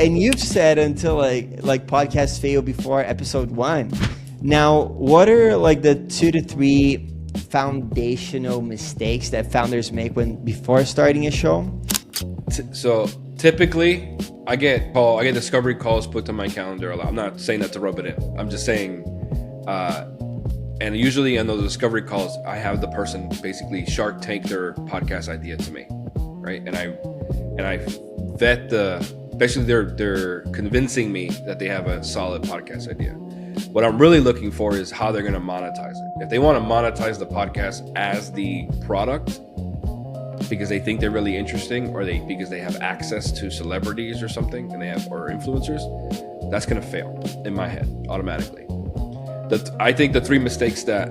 and you've said until like podcasts fail before episode 1. Now, what are like the 2 to 3 foundational mistakes that founders make before starting a show? So typically, I get discovery calls put to my calendar a lot. I'm not saying that to rub it in. I'm just saying, and usually on those discovery calls, I have the person basically Shark Tank their podcast idea to me, right? And I vet basically they're convincing me that they have a solid podcast idea. What I'm really looking for is how they're going to monetize it. If they want to monetize the podcast as the product because they think they're really interesting, or because they have access to celebrities or something, and or influencers, that's going to fail in my head automatically. I think the 3 mistakes that,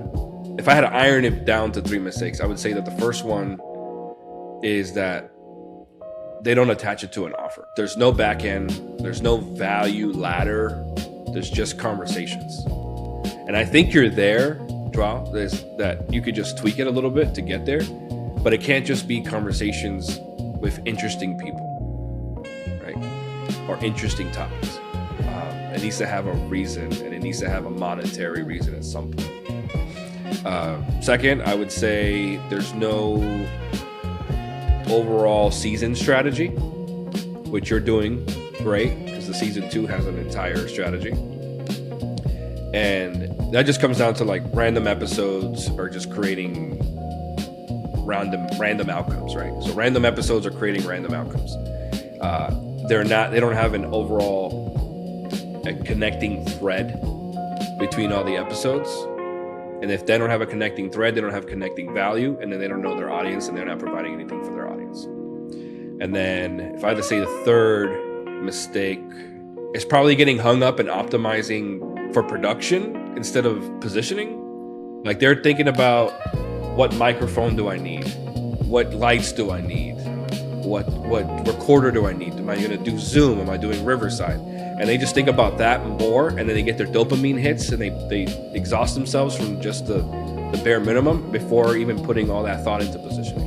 if I had to iron it down to 3 mistakes, I would say that the first one is that they don't attach it to an offer. There's no back end, there's no value ladder, there's just conversations. And I think you're there, Joao, that you could just tweak it a little bit to get there, but it can't just be conversations with interesting people, right? Or interesting topics. It needs to have a reason, and it needs to have a monetary reason at some point. Second, I would say there's no overall season strategy, which you're doing great because the season 2 has an entire strategy. And that just comes down to like random episodes or just creating random outcomes, right? So random episodes are creating random outcomes. They don't have an overall connecting thread between all the episodes. And if they don't have a connecting thread, they don't have connecting value, and then they don't know their audience, and they're not providing anything for their audience. And then if I had to say the third mistake, it's probably getting hung up in optimizing for production instead of positioning. Like they're thinking about, what microphone do I need? What lights do I need? What recorder do I need? Am I going to do Zoom? Am I doing Riverside? And they just think about that more, and then they get their dopamine hits, and they exhaust themselves from just the bare minimum before even putting all that thought into position.